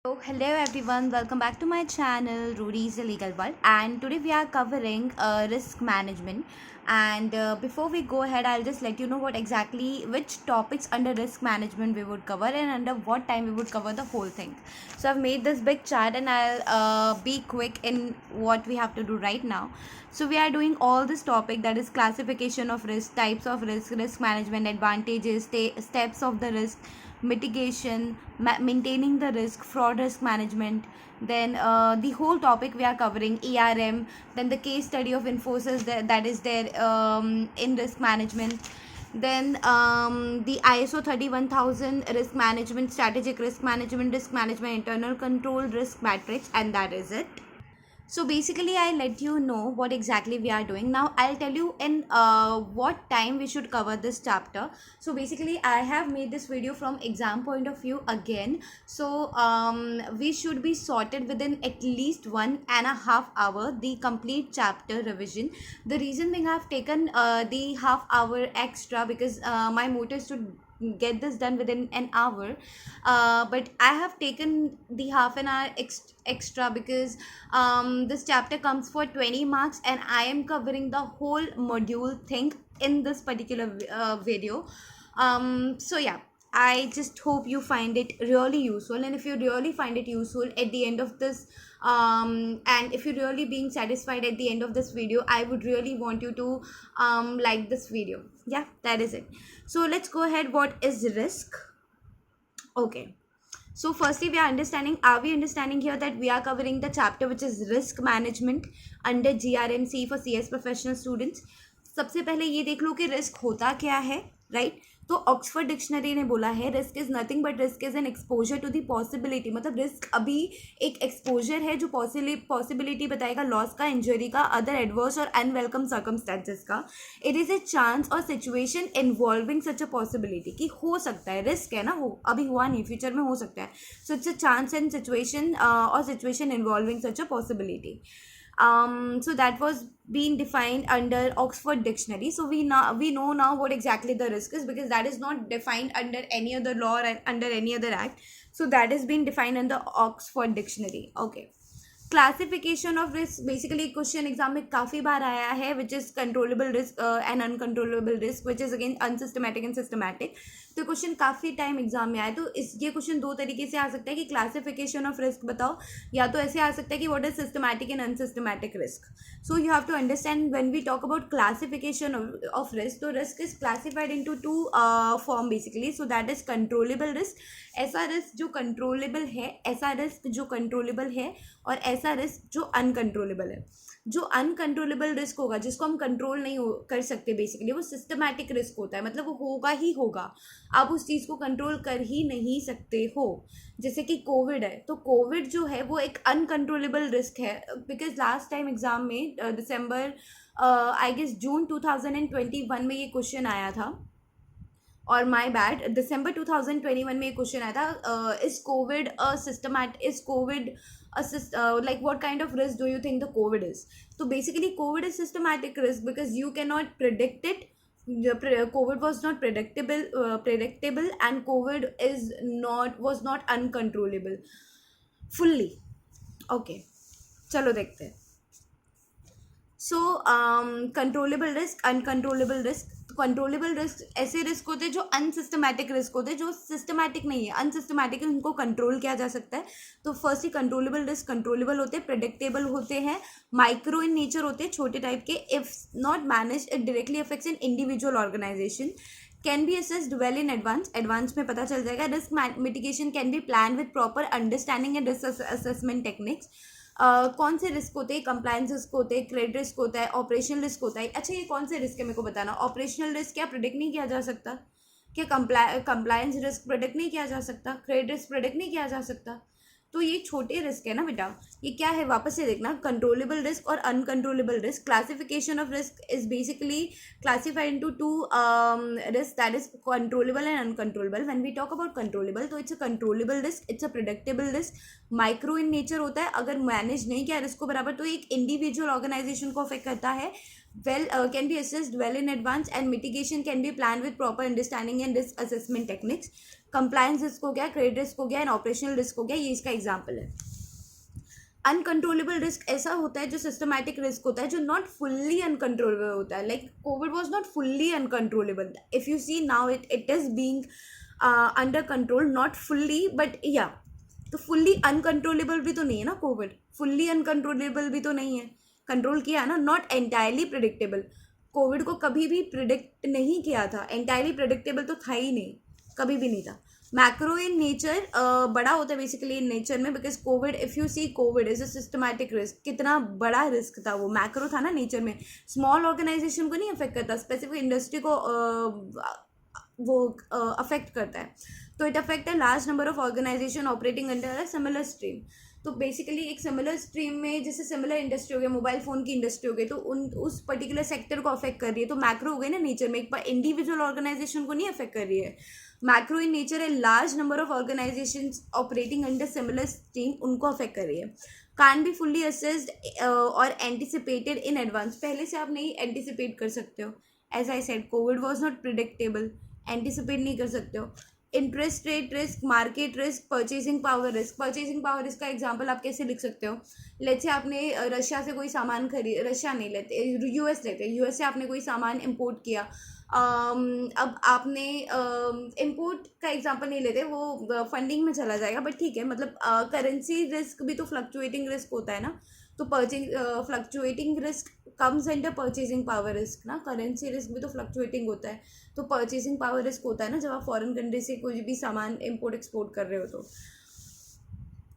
So, hello everyone, welcome back to my channel Rudy's Legal World, and today we are covering risk management. And before we go ahead, I'll just let you know which topics under risk management we would cover and under what time we would cover the whole thing. So I've made this big chart and I'll be quick in what we have to do right now. So we are doing all this topic, that is classification of risk, types of risk management, advantages, steps of the risk, mitigation, maintaining the risk, fraud risk management. Then the whole topic we are covering ERM. Then the case study of Infosys that is there in risk management. Then the ISO 31000 risk management, strategic risk management, internal control risk matrix, and that is it. So basically, I let you know what exactly we are doing. Now I'll tell you in what time we should cover this chapter. So basically, I have made this video from exam point of view again. So we should be sorted within at least 1.5 hour the complete chapter revision. The reason being, I've taken the half hour extra because my motive is to get this done within an hour, but I have taken the half an hour extra because this chapter comes for 20 marks and I am covering the whole module thing in this particular video. So yeah, I just hope you find it really useful, and if you really find it useful at the end of this, and if you're really being satisfied at the end of this video, I would really want you to like this video. Yeah, that is it. So let's go ahead. What is risk? Okay. So firstly, are we understanding here that we are covering the chapter which is risk management under GRMC for CS professional students? सबसे पहले ये देख लो कि risk होता क्या है, right? तो Oxford dictionary ने बोला है risk is nothing but risk is an exposure to the possibility. मतलब रिस्क अभी एक एक्सपोजर है जो पॉसिबिलिटी बताएगा लॉस का, इंजरी का, अदर एडवर्स और अनवेलकम सर्कमस्टेंसेस का. इट इज़ ए चांस और situation involving such a possibility कि हो सकता है. रिस्क है ना, वो अभी हुआ नहीं, फ्यूचर में हो सकता है. So it's a chance and situation और situation involving such a possibility. So that was being defined under Oxford Dictionary. So we know now what exactly the risk is, because that is not defined under any other law or under any other act. So that is being defined in the Oxford Dictionary. Okay. Classification of risk basically question exam में काफ़ी बार आया है, which is controllable risk and uncontrollable risk, which is again unsystematic and systematic. तो question काफ़ी time exam में आया. तो ये क्वेश्चन दो तरीके से आ सकता है कि क्लासिफिकेशन ऑफ रिस्क बताओ, या तो ऐसे आ सकता है कि what is systematic and unsystematic risk. So you have to understand when we talk about classification of risk, तो risk is classified into two form basically. So that is controllable risk, ऐसा risk जो controllable है, ऐसा risk जो controllable है, और ऐसा risk जो अनकंट्रोलेबल है. जो अनकंट्रोलेबल रिस्क होगा, जिसको हम कंट्रोल नहीं कर सकते, बेसिकली वो सिस्टमैटिक रिस्क होता है. मतलब वो होगा ही होगा, आप उस चीज़ को कंट्रोल कर ही नहीं सकते हो. जैसे कि कोविड है, तो कोविड जो है वो एक अनकंट्रोलेबल रिस्क है, बिकॉज लास्ट टाइम एग्जाम में दिसंबर आई गेस जून 2021 में ये क्वेश्चन आया था, और माई बैड दिसंबर 2021 में ये क्वेश्चन आया था, is Covid is Covid like what kind of risk do you think the COVID is? So basically COVID is systematic risk because you cannot predict it. COVID was not predictable, and COVID was not uncontrollable fully. Okay, चलो देखते हैं. So controllable risk, uncontrollable risk. Controllable risk ऐसे risk होते हैं जो unsystematic risk होते हैं, जो सिस्टमैटिक नहीं है, अनसिस्टमैटिक है, उनको कंट्रोल किया जा सकता है. तो फर्स्टली कंट्रोलेबल रिस्क कंट्रोलेबल होते हैं, प्रेडिक्टेबल होते हैं, माइक्रो इन नेचर होते हैं, छोटे टाइप के. If not manage it directly affects an individual organisation. Can be assessed well in advance में पता चल जाएगा. Risk mitigation can be plan with proper understanding and risk assessment techniques. कौन से रिस्क होते हैं? कंप्लायंस रिस्क होते हैं, क्रेडिट रिस्क होता है, ऑपरेशनल रिस्क होता है. अच्छा, ये कौन से रिस्क है मेरे को बताना. ऑपरेशनल रिस्क क्या प्रिडिक्ट नहीं किया जा सकता? क्या कंप्लायंस रिस्क प्रिडिक्ट नहीं किया जा सकता? क्रेडिट रिस्क प्रिडिक्ट नहीं किया जा सकता? तो ये छोटे रिस्क है ना बेटा. ये क्या है, वापस से देखना. कंट्रोलेबल रिस्क और uncontrollable risk. Classification of risk is basically classified into two risk, that is controllable and uncontrollable. When we talk about controllable, तो it's a controllable risk, it's a predictable risk, micro in nature होता है. अगर manage नहीं किया risk को बराबर, तो एक इंडिविजुअल ऑर्गेनाइजेशन को अफेक्ट करता है. Can be assessed well in advance, and mitigation can be planned with proper understanding and risk assessment techniques. Compliance risk हो गया, क्रेडिट रिस्क हो गया एंड ऑपरेशनल रिस्क हो गया, ये इसका एग्जाम्पल है. अनकंट्रोलेबल रिस्क ऐसा होता है जो सिस्टमैटिक रिस्क होता है, जो नॉट फुल्ली अनकंट्रोलेबल होता है. Like Covid was not fully uncontrollable. If you see now it is being under control, not fully but yeah. तो फुल्ली अनकंट्रोलेबल भी तो नहीं है ना कोविड, फुल्ली अनकंट्रोलेबल भी तो नहीं है, कंट्रोल किया है ना. नॉट एंटायरली प्रिडिक्टेबल, कोविड को कभी भी प्रिडिक्ट नहीं किया था. एंटायरली प्रिडिक्टेबल तो था ही नहीं, कभी भी नहीं था. मैक्रो इन नेचर बड़ा होता है बेसिकली इन नेचर में, because Covid, if you see Covid is a systematic risk. कितना बड़ा रिस्क था वो, मैक्रो था ना नेचर में. स्मॉल ऑर्गेनाइजेशन को नहीं अफेक्ट करता, स्पेसिफिक इंडस्ट्री को वो अफेक्ट करता है. तो it affect a large number of organisation operating under a similar stream. तो बेसिकली एक सिमिलर स्ट्रीम में जैसे सिमिलर इंडस्ट्री हो गया, मोबाइल फ़ोन की इंडस्ट्री हो गई, तो उस पर्टिकुलर सेक्टर को अफेक्ट कर रही है. तो मैक्रो हो गई ना नेचर में, एक इंडिविजुअल ऑर्गेनाइजेशन को नहीं अफेक्ट कर रही है. मैक्रो इन नेचर है, large number of organisation operating under similar stream, उनको अफेक्ट कर रही है. कान बी फुल्ली असेस्ड और एंटिसिपेटेड इन एडवांस. पहले से आप नहीं एंटिसिपेट कर सकते हो. As I said, Covid was not predictable, anticipate नहीं कर सकते हो. Interest rate risk, market risk, purchasing power risk. Purchasing power risk का एग्जांपल आप कैसे लिख सकते हो? लेट्स से आपने रशिया से कोई सामान खरीद, रशिया नहीं लेते, यूएस लेते, यूएस से आपने कोई सामान इंपोर्ट किया. अब आपने इंपोर्ट का एग्जांपल नहीं लेते, वो फंडिंग में चला जाएगा, बट ठीक है. मतलब करेंसी रिस्क भी तो फ्लक्चुएटिंग रिस्क होता है ना. तो fluctuating risk comes under purchasing power risk ना. करेंसी रिस्क भी तो फ्लक्चुएटिंग होता है. तो परचेसिंग पावर रिस्क होता है ना, जब आप फॉरेन कंट्री से कोई भी सामान इंपोर्ट एक्सपोर्ट कर रहे हो.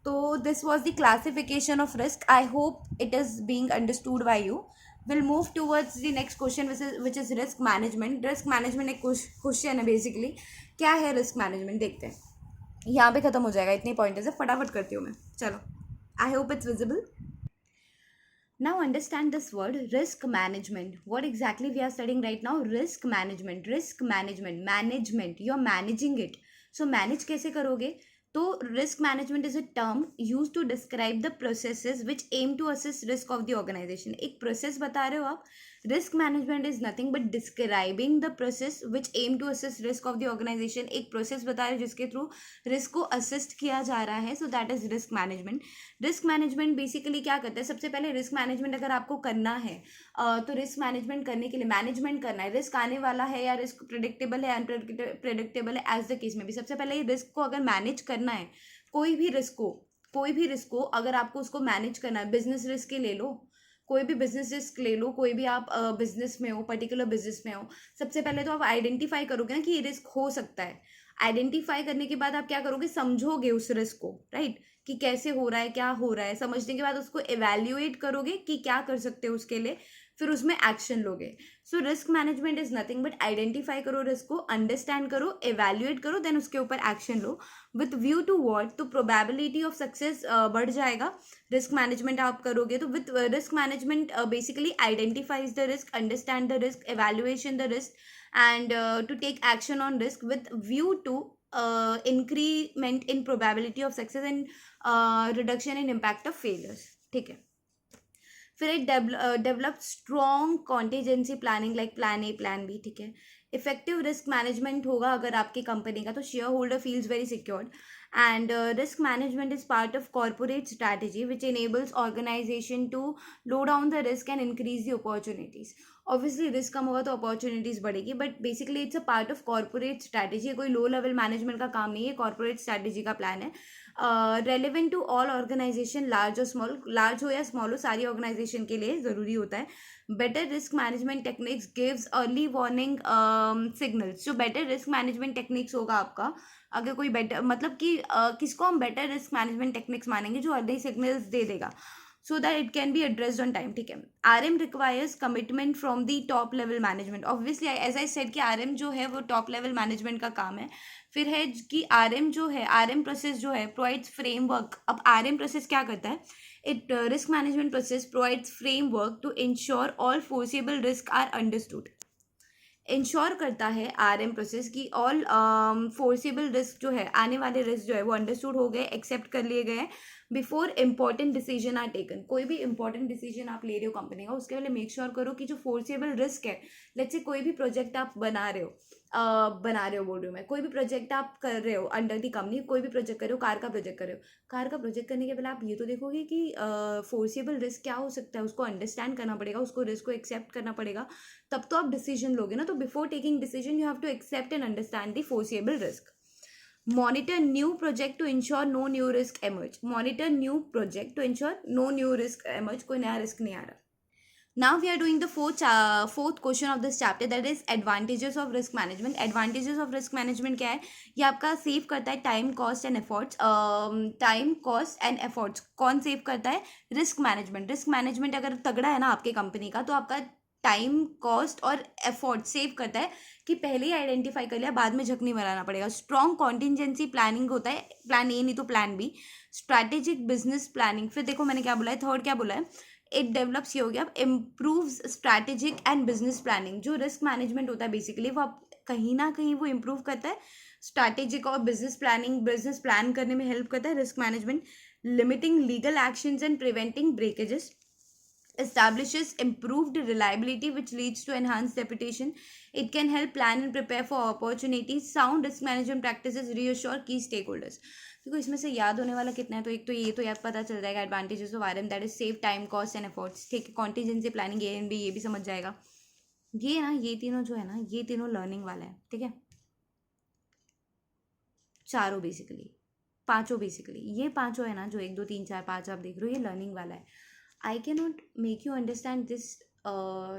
तो this was the classification of risk. I hope it is being understood by you. Will move towards the next question which is risk management. Risk management एक क्वेश्चन है बेसिकली. क्या है रिस्क मैनेजमेंट, देखते हैं. यहाँ पे ख़त्म हो जाएगा, इतने पॉइंट है, फटाफट करती हूँ मैं. चलो, I hope it's visible. Now understand this word risk management. What exactly we are studying right now? Risk management. Risk management. Management. You are managing it. So manage कैसे करोगे? तो risk management is a term used to describe the processes which aim to assess risk of the organization. एक process बता रहे हो आप. Risk management is nothing but describing the process which aim to assess risk of the organization. एक process बता रहे हो जिसके थ्रू risk को assist किया जा रहा है. So that is risk management. Risk management basically क्या करता है? सबसे पहले रिस्क मैनेजमेंट अगर आपको करना है तो रिस्क मैनेजमेंट करने के लिए मैनेजमेंट करना है. रिस्क आने वाला है या रिस्क प्रेडिक्टेबल है, अनप्रेडिक्टेबल है, एज द केस में भी. सबसे पहले रिस्क को अगर मैनेज करना है, कोई भी रिस्क को अगर आपको उसको मैनेज करना है, बिजनेस रिस्क ही ले लो, कोई भी बिजनेस रिस्क ले लो, कोई भी आप बिजनेस में हो, पर्टिकुलर बिजनेस में हो. सबसे पहले तो आप आइडेंटिफाई करोगे ना कि ये रिस्क हो सकता है. आइडेंटिफाई करने के बाद आप क्या करोगे? समझोगे उस रिस्क को, राइट, कि कैसे हो रहा है, क्या हो रहा है. समझने के बाद उसको एवेल्युएट करोगे कि क्या कर सकते हो उसके लिए, फिर उसमें एक्शन लोगे. So risk management is nothing but identify करो रिस्क को, अंडरस्टैंड करो, एवेल्युएट करो, देन उसके ऊपर एक्शन लो. With view to what? तो प्रोबेबिलिटी ऑफ सक्सेस बढ़ जाएगा. रिस्क मैनेजमेंट आप करोगे तो with risk management basically identifies the risk, understand the risk, evaluation the risk and to take action on risk with view to increment in probability of success and reduction in impact of failures. ठीक है. फिर एक develop strong contingency planning like plan A, plan B. ठीक है. Effective risk management होगा अगर आपकी company का, तो share holder feels very secured. And risk management is part of corporate strategy which enables organization to low down the risk and increase the opportunities. Obviously risk कम होगा तो opportunities बढ़ेगी, but basically it's a part of corporate strategy. कोई low level management का काम नहीं है, corporate strategy का plan है. Relevant to all organization, large or small, large हो या small हो, सारी organization के लिए ज़रूरी होता है. Better risk management techniques gives early warning signals. जो better risk management techniques होगा आपका, अगर कोई बेटर, मतलब कि किसको हम बेटर रिस्क मैनेजमेंट टेक्निक्स मानेंगे? जो अर्ली सिग्नल्स दे देगा, so that it can be addressed on time. ठीक है. RM requires commitment from the top level management. Obviously as I said कि आरएम जो है वो टॉप लेवल मैनेजमेंट का काम है. फिर है कि आरएम जो है, आरएम प्रोसेस जो है प्रोवाइड्स फ्रेमवर्क. अब आरएम प्रोसेस क्या करता है? It risk management process provides framework to ensure all foreseeable risk are understood. Ensure करता है आरएम प्रोसेस की ऑल फोर्सेबल रिस्क जो है, आने वाले रिस्क जो है वो अंडरस्टूड हो गए, एक्सेप्ट कर लिए गए before important decision are taken. कोई भी इंपॉर्टेंट डिसीजन आप ले रहे हो कंपनी का, उसके पहले मेक श्योर करो कि जो फोर्सेबल रिस्क है, लेट्स से कोई भी प्रोजेक्ट आप बना रहे हो, बना रहे हो, बोल रही हूँ मैं, कोई भी प्रोजेक्ट आप कर रहे हो अंडर दी कंपनी, कोई भी प्रोजेक्ट कर रहे हो, कार का प्रोजेक्ट कर रहे हो, कार का प्रोजेक्ट करने के पहले आप ये तो देखोगे कि फोर्सेबल रिस्क क्या हो सकता है, उसको अंडरस्टैंड करना पड़ेगा, उसको रिस्क को एक्सेप्ट करना पड़ेगा, तब तो आप डिसीजन लोगे ना। तो before taking decision you have to accept and understand the foreseeable risk. Monitor new project to ensure no new risk emerge. Monitor new project to ensure no new risk emerge. कोई नया risk नहीं आ रहा। Now we are doing the fourth question of this chapter, that is advantages of risk management. Advantages of risk management क्या है? ये आपका save करता है time cost and efforts. Time cost and efforts कौन सेव करता है? Risk management. रिस्क मैनेजमेंट अगर तगड़ा है ना आपके कंपनी का, तो आपका टाइम कॉस्ट और एफर्ट सेव करता है कि पहले ही आइडेंटिफाई कर लिया, बाद में झक नहीं मराना पड़ेगा। स्ट्रॉन्ग कॉन्टिजेंसी प्लानिंग होता है, प्लान ए नहीं तो plan B. Strategic business planning, फिर देखो मैंने क्या बोला है, थर्ड क्या बोला है, इट डेवलप्स, ये हो गया। Improves strategic and business planning. जो रिस्क मैनेजमेंट होता है बेसिकली वो आप कहीं ना कहीं वो इम्प्रूव करता है। स्ट्रैटेजिक और बिजनेस प्लानिंग, बिजनेस प्लान करने में हेल्प करता है risk management. Limiting legal actions and preventing breakages. Establishes improved reliability which leads to enhanced reputation. It can help plan and prepare for opportunities. Sound risk management practices reassure key stakeholders. देखो इसमें से याद होने वाला कितना है, तो एक तो ये तो याद पता चल जाएगा, advantages of RM, that is save time cost and efforts. ठीक है, contingency planning A and B, ये भी समझ जाएगा। ये ना, ये तीनों जो है ना, ये तीनों लर्निंग वाला है। ठीक है, चारों बेसिकली, पांचों बेसिकली, ये पांचों है ना जो 1 2 3 4 5 आप देख रहे हो, ये लर्निंग वाला है। I can not make you understand this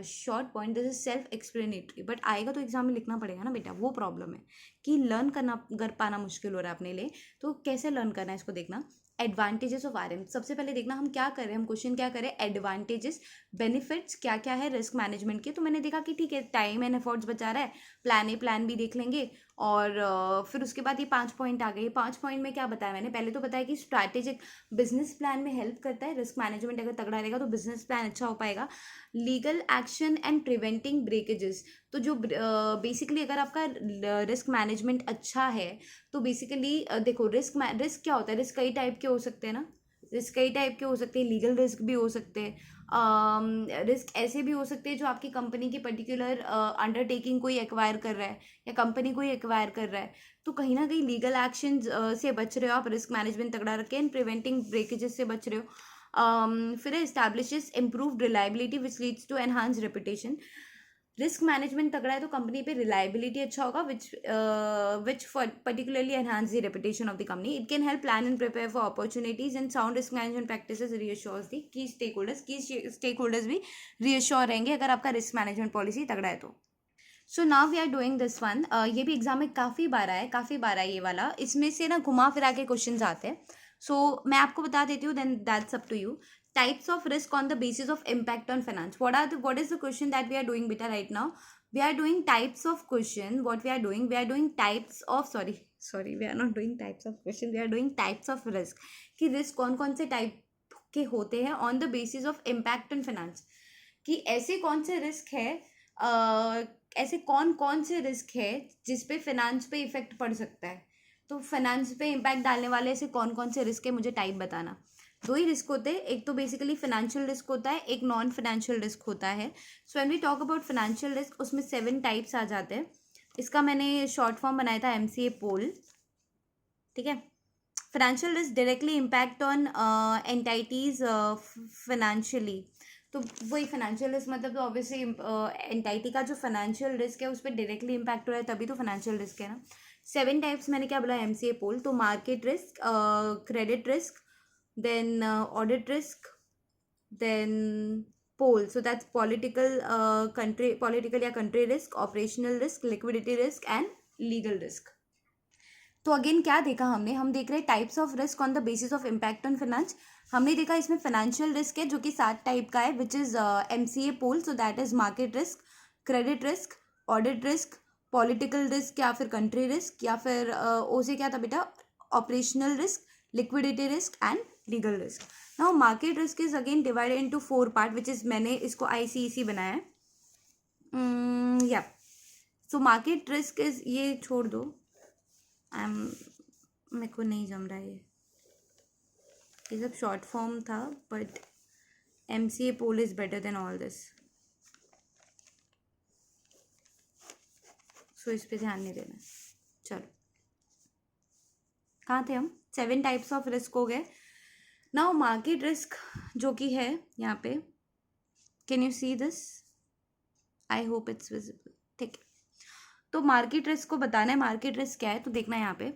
short point, this is self explanatory, but आएगा तो एग्जाम में लिखना पड़ेगा ना बेटा, वो प्रॉब्लम है कि लर्न करना कर पाना मुश्किल हो रहा है अपने लिए। तो कैसे लर्न करना है इसको देखना। एडवांटेजेस ऑफ आरएम, सबसे पहले देखना हम क्या करें, हम क्वेश्चन क्या करें, एडवांटेजेस बेनिफिट्स क्या क्या है रिस्क मैनेजमेंट के। तो मैंने देखा कि ठीक है, टाइम एंड एफर्ट्स बचा रहा है, प्लान ए प्लान बी देख लेंगे, और फिर उसके बाद ये 5 पॉइंट आ गए। 5 पॉइंट में क्या बताया मैंने, पहले तो बताया कि स्ट्रैटेजिक बिजनेस प्लान में हेल्प करता है रिस्क मैनेजमेंट, अगर तगड़ा रहेगा तो बिजनेस प्लान अच्छा हो पाएगा। Legal action and preventing breakages, तो जो बेसिकली अगर आपका रिस्क मैनेजमेंट अच्छा है तो बेसिकली देखो, रिस्क क्या होता है, रिस्क कई टाइप के हो सकते हैं ना, रिस्क कई टाइप के हो सकते हैं, लीगल रिस्क भी हो सकते हैं, रिस्क ऐसे भी हो सकते हैं जो आपकी कंपनी की पर्टिकुलर अंडरटेकिंग कोई एक्वायर कर रहा है या कंपनी कोई एक्वायर कर रहा है, तो कहीं ना कहीं लीगल एक्शन से बच रहे हो आप, रिस्क मैनेजमेंट तगड़ा रखे, एंड प्रिवेंटिंग ब्रेकेजेस से बच रहे हो। फिर establishes improved reliability which leads to enhance reputation. Risk management तगड़ा है तो कंपनी पे रिलायबिलिटी अच्छा होगा, which particularly enhance the reputation of the company. It can help plan and prepare for opportunities, and sound risk management practices reassures the key stake holders भी reassure रहेंगे अगर आपका रिस्क मैनेजमेंट पॉलिसी तगड़ा है तो। So now we are doing this one, ये भी exam में काफ़ी बार है ये वाला, इसमें से ना घुमा फिरा के क्वेश्चन आते हैं। मैं आपको बता देती हूँ, then that's up to you. Types of risk on the basis of impact on finance. What is the question that we are doing beta right now? We are doing types of question. What we are doing types of, sorry, we are not doing types of question, we are doing types of risk, कि risk कौन कौन से type के होते हैं on the basis of impact on finance, कि ऐसे कौन से रिस्क है, ऐसे कौन कौन से रिस्क है जिस पे फिनांस पे इफेक्ट पड़ सकता है। तो फाइनेंस पे इम्पैक्ट डालने वाले ऐसे कौन कौन से रिस्क है, मुझे टाइप बताना। दो ही रिस्क होते हैं, एक तो बेसिकली फाइनेंशियल रिस्क होता है, एक नॉन फाइनेंशियल रिस्क होता है। So when we talk about financial risk, उसमें 7 टाइप्स आ जाते हैं। इसका मैंने शॉर्ट फॉर्म बनाया था एमसीए पोल। ठीक है, financial risk directly impact on entities financially. तो वही फाइनेंशियल रिस्क मतलब, तो ऑब्वियसली एंटाइटी का जो फाइनेंशियल रिस्क है उस पर डायरेक्टली इम्पैक्ट हो रहा है, तभी तो फाइनेंशियल रिस्क है ना। 7 टाइप्स मैंने क्या बोला, एमसीए पोल। तो market risk, credit risk, then audit risk, then poll, so that's political या country risk, operational risk, liquidity risk and legal risk। तो अगेन क्या देखा हमने, हम देख रहे हैं types of risk on the basis of impact on finance. हमने देखा इसमें फाइनेंशियल रिस्क है जो कि 7 टाइप का है, which is MCA poll. So that is market risk, credit risk, audit risk, political risk या फिर कंट्री रिस्क, या फिर ओ से क्या था बेटा, operational risk, liquidity risk and legal risk. Now market risk is again divided into 4 part, which is, मैंने इसको आईसीईसी बनाया है। या सो मार्केट रिस्क इज, ये छोड़ दो, मेरे को नहीं जम रहा है ये सब शॉर्ट फॉर्म था, but MCA poll is better than all this. So इस पे ध्यान नहीं देना है। चलो, कहाँ थे हम? 7 टाइप्स ऑफ रिस्क हो गए। नाउ मार्केट रिस्क जो कि है यहाँ पे, can you see this? I hope it's visible. ठीक है, तो मार्केट रिस्क को बताना है मार्केट रिस्क क्या है, तो देखना है यहाँ पे,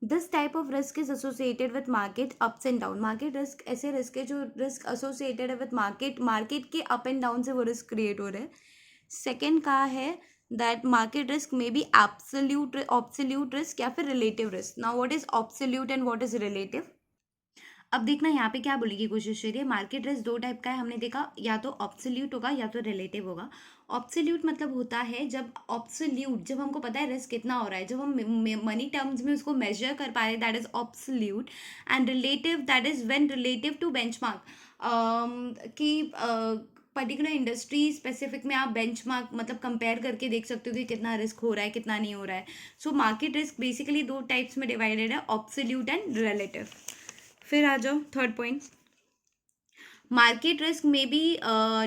this type of risk is associated with market ups and down. Market risk ऐसे रिस्क है जो रिस्क एसोसिएटेड है विथ मार्केट, मार्केट के अप एंड डाउन से वो रिस्क क्रिएट हो रहे हैं। सेकेंड कहा है that market risk may B absolute risk या फिर relative risk. Now what is absolute and what is relative? अब देखना यहाँ पे क्या बोलने की कोशिश कर रही है। मार्केट रिस्क दो टाइप का है, हमने देखा, या तो ऑब्सोल्यूट होगा या तो रिलेटिव होगा। ऑब्सोल्यूट मतलब होता है जब ऑब्सोल्यूट, जब हमको पता है रिस्क कितना हो रहा है, जब हम मनी टर्म्स में उसको मेजर कर पा रहे हैं, that is absolute. And relative, that is when relative to benchmark, कि पर्टिकुलर इंडस्ट्री स्पेसिफिक में आप बेंचमार्क मतलब कंपेयर करके देख सकते हो कि कितना रिस्क हो रहा है कितना नहीं हो रहा है। सो मार्केट रिस्क बेसिकली दो टाइप्स में डिवाइडेड है, ऑब्सोल्यूट एंड रिलेटिव। फिर आ जाओ third point, market risk may be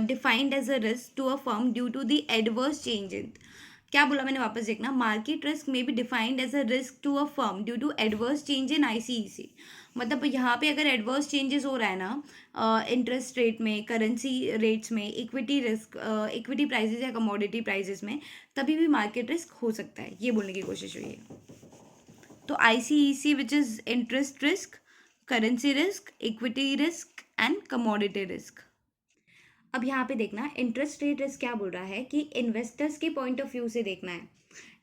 defined as a risk to a firm due to the adverse change in, क्या बोला मैंने, वापस देखना, market risk may be defined as a risk to a firm due to adverse change in ICEC. मतलब यहाँ पे अगर adverse changes हो रहा है ना इंटरेस्ट रेट में, करेंसी रेट्स में, इक्विटी रिस्क, इक्विटी प्राइजेस या कमोडिटी प्राइजेस में, तभी भी मार्केट रिस्क हो सकता है, ये बोलने की कोशिश हुई है। तो ICEC which is interest risk, currency risk, equity risk and commodity risk. अब यहाँ पे देखना, इंटरेस्ट रेट रिस्क क्या बोल रहा है कि इन्वेस्टर्स के पॉइंट ऑफ व्यू से देखना है।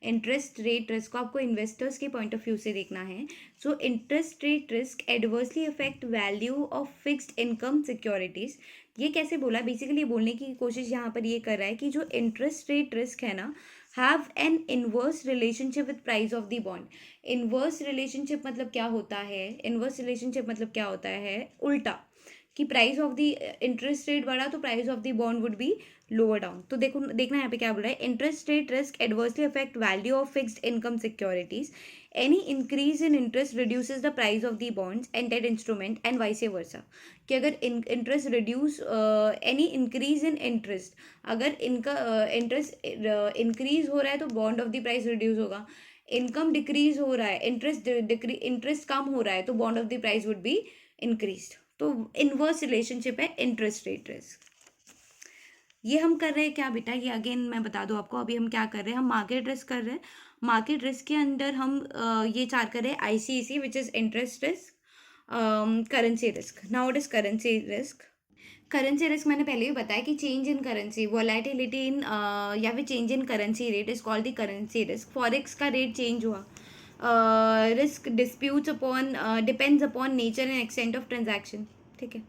इंटरेस्ट रेट रिस्क को आपको इन्वेस्टर्स के पॉइंट ऑफ व्यू से देखना है। So interest rate risk adversely affect value of fixed income securities. ये कैसे बोला, बेसिकली बोलने की कोशिश यहाँ पर ये कर रहा है कि जो इंटरेस्ट रेट रिस्क है ना, have an inverse relationship with price of the bond. Inverse relationship मतलब क्या होता है, इनवर्स रिलेशनशिप मतलब क्या होता है, उल्टा, कि price of the interest rate बढ़ा तो price of the bond would be lower down. तो देखो, देखना यहाँ पे क्या बोल रहा है, interest rate risk adversely affect value of fixed income securities. Any increase in interest reduces the price of the bonds and debt instrument and vice versa. कि अगर interest reduce, any increase in interest, अगर इनका interest increase हो रहा है तो bond of the price reduce होगा। Income decrease हो रहा है, इंटरेस्ट कम हो रहा है तो bond of the price would be increase. तो इनवर्स रिलेशनशिप है इंटरेस्ट रेट रिस्क। ये हम कर रहे हैं क्या बेटा, ये अगेन मैं बता दूं आपको, अभी हम क्या कर रहे हैं, हम मार्केट रिस्क कर रहे हैं। मार्केट रिस्क के अंदर हम ये चार कर रहे हैं, ICEC which is interest risk, currency risk. Now what is currency risk? Currency risk मैंने पहले भी बताया कि change in currency, volatility in या फिर change in currency rate is called the currency risk. Forex का रेट चेंज हुआ, risk disputes upon, depends upon nature and extent of transaction. ठीक है,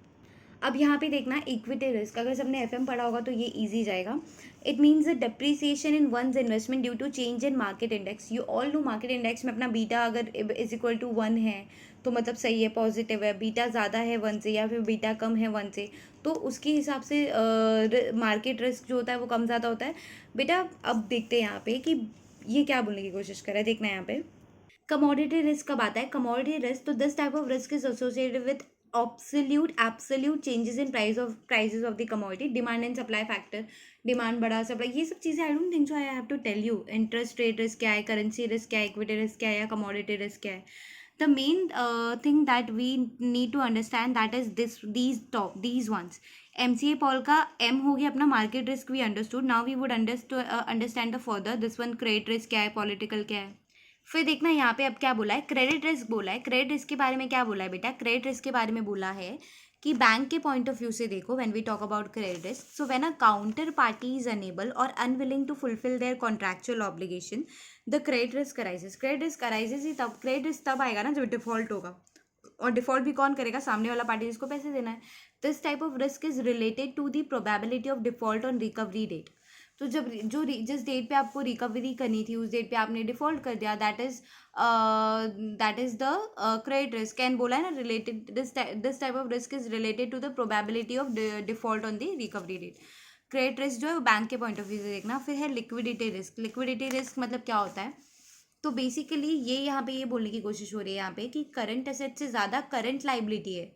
अब यहाँ पे देखना इक्विटी रिस्क, अगर सबने एफएम पढ़ा होगा तो ये इजी जाएगा। It means the depreciation in one's investment due to change in market index. You all know market index में अपना बीटा अगर इज इक्वल टू 1 है तो मतलब सही है, पॉजिटिव है। बीटा ज़्यादा है 1 से या फिर बीटा कम है 1 से, तो उसके हिसाब से मार्केट रिस्क जो होता है वो कम ज़्यादा होता है। बेटा अब देखते हैं यहाँ पे कि ये क्या बोलने की कोशिश कर रहा है, देखना है यहाँ पे। कमोडिटी रिस्क कब आता है? कमोडिटी रिस्क, तो this type of risk is associated with absolute changes in prices of the commodity, demand and supply factor, demand बढ़ा, सप्लाई, ये सब चीज़ें I don't think so I have to tell you. Interest rate risk क्या है, currency risk क्या है, equity risk क्या है, या कमोडिटी रिस्क क्या है। The main thing that we need to understand that is these ones. MCA पॉल का M हो गया अपना market risk, we understood. Now we would understand the further this one, credit risk क्या है, पॉलिटिकल क्या है। फिर देखना यहाँ पे अब क्या बोला है, क्रेडिट रिस्क बोला है। क्रेडिट रिस्क के बारे में क्या बोला है बेटा? क्रेडिट रिस्क के बारे में बोला है कि बैंक के पॉइंट ऑफ व्यू से देखो, when we talk about credit risk, so when a counter party is unable or unwilling to fulfil their contractual obligation, the credit risk arises. Credit risk arises ही तब, credit risk तब आएगा ना जब default होगा, और डिफॉल्ट भी कौन करेगा? सामने वाला पार्टी जिसको पैसे देना है। This type of risk is related to the probability of default on recovery debt. तो जब जिस डेट पे आपको रिकवरी करनी थी उस डेट पे आपने डिफॉल्ट कर दिया, that is the credit risk. कैन बोला है ना, related, this type of risk is related to the probability of default on the recovery debt. Credit risk जो है वो बैंक के पॉइंट ऑफ व्यू से देखना। फिर है लिक्विडिटी रिस्क। लिक्विडिटी रिस्क मतलब क्या होता है? तो बेसिकली ये यहाँ पे ये बोलने की कोशिश हो रही है यहाँ पे कि करंट एसेट से ज़्यादा करंट लाइबिलिटी है,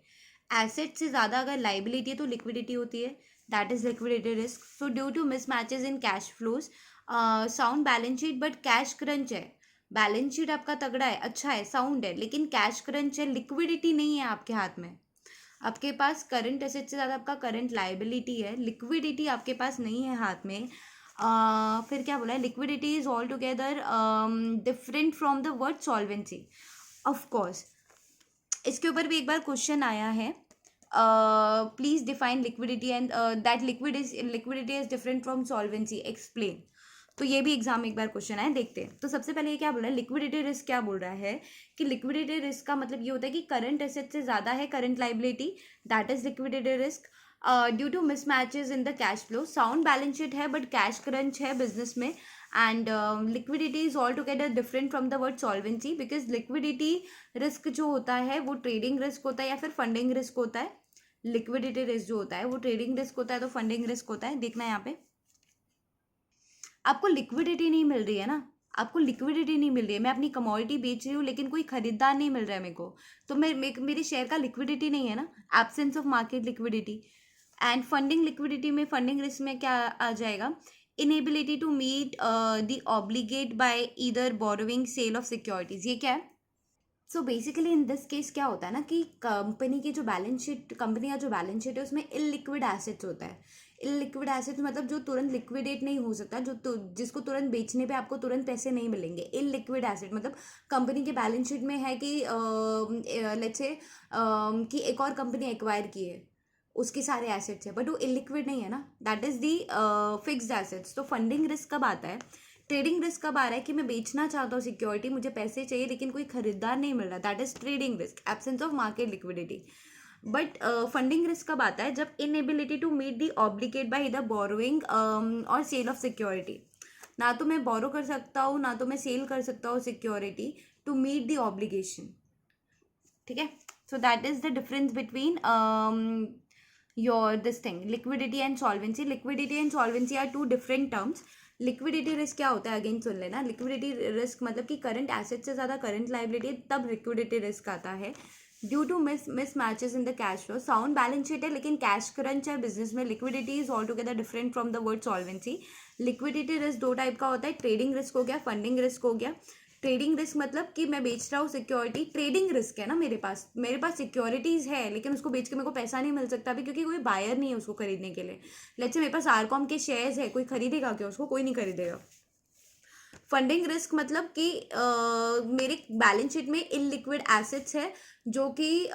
एसेट से ज़्यादा अगर लाइबिलिटी है तो लिक्विडिटी होती है, that is liquidity risk. So due to mismatches in cash flows, sound balance sheet but cash crunch है। बैलेंस शीट आपका तगड़ा है, अच्छा है, साउंड है, लेकिन कैश क्रंच है, लिक्विडिटी नहीं है आपके हाथ में। आपके पास करंट एसेट से ज़्यादा आपका करंट लाइबिलिटी है, लिक्विडिटी आपके पास नहीं है हाथ में। फिर क्या बोला है, liquidity is all together different from the word solvency. Of course इसके ऊपर भी एक बार क्वेश्चन आया है, please define liquidity and that liquidity is different from solvency, explain. तो ये भी एग्जाम में एक बार क्वेश्चन है, देखते हैं। तो सबसे पहले ये क्या बोल रहा है, लिक्विडिटी रिस्क क्या बोल रहा है कि लिक्विडिटी रिस्क का मतलब ये होता है कि करंट एसेट से ज़्यादा है current liability, that is liquidity risk due to mismatches in the cash flow. Sound balance sheet है बट कैश क्रंच है बिजनेस में, and liquidity is all together different from the word solvency, because liquidity risk जो होता है वो trading risk होता है या फिर फंडिंग रिस्क होता है। लिक्विडिटी रिस्क जो होता है वो ट्रेडिंग रिस्क होता है, तो फंडिंग रिस्क होता है। देखना यहाँ पे आपको लिक्विडिटी नहीं मिल रही है ना, आपको लिक्विडिटी नहीं मिल रही है, मैं अपनी कमोडिटी बेच रही हूँ लेकिन कोई खरीदार नहीं मिल रहा है मेरे को, तो मेरे शेयर का लिक्विडिटी नहीं है ना, absence of market liquidity. And funding liquidity में, फंडिंग रिस्क में क्या आ जाएगा, inability to meet the obligate by either borrowing sale of securities. ये क्या है, so basically in this case क्या होता है ना कि कंपनी की जो बैलेंस शीट, कंपनी का जो बैलेंस शीट है उसमें इलिक्विड एसेट्स होता है। इलिक्विड एसेट्स मतलब जो तुरंत लिक्विडेट नहीं हो सकता, जिसको तुरंत बेचने पे आपको तुरंत पैसे नहीं मिलेंगे। इलिक्विड एसेट मतलब कंपनी के बैलेंस शीट में है कि लेट्स से कि एक और कंपनी एक्वायर की है, उसके सारे एसेट्स है बट वो इलिक्विड नहीं है ना, that is the fixed assets. तो फंडिंग रिस्क कब आता है, ट्रेडिंग रिस्क कब आ रहा है कि मैं बेचना चाहता हूँ सिक्योरिटी, मुझे पैसे चाहिए लेकिन कोई खरीदार नहीं मिल रहा, that is trading risk, absence of market liquidity. But funding risk कब आता है, जब inability to meet the obligate by the borrowing और सेल ऑफ सिक्योरिटी। ना तो मैं बोरो कर सकता हूँ ना तो मैं सेल कर सकता हूँ security to meet the obligation, ठीक है। So that is the difference between your this thing liquidity and solvency. Liquidity and solvency are two different terms. Liquidity risk क्या होता है, अगेन सुन लेना, लिक्विडिटी रिस्क मतलब कि करंट एसेट से ज़्यादा करंट लाइबिलिटी, तब लिक्विडिटी रिस्क आता है due to mismatches in the cash flow. Sound balance sheet है लेकिन कैश क्रंच है बिजनेस में, liquidity is all together different from the word solvency. Liquidity risk दो टाइप का होता है, ट्रेडिंग रिस्क हो गया, फंडिंग रिस्क हो गया। ट्रेडिंग रिस्क मतलब कि मैं बेच रहा हूँ सिक्योरिटी, ट्रेडिंग रिस्क है ना, मेरे पास सिक्योरिटीज है लेकिन उसको बेच के मेरे को पैसा नहीं मिल सकता अभी क्योंकि कोई बायर नहीं है उसको खरीदने के लिए। लेट्स से मेरे पास आरकॉम के शेयर्स है, कोई खरीदेगा क्या उसको, कोई नहीं खरीदेगा। फंडिंग रिस्क मतलब कि मेरे बैलेंस शीट में इनलिक्विड एसेट्स है जो कि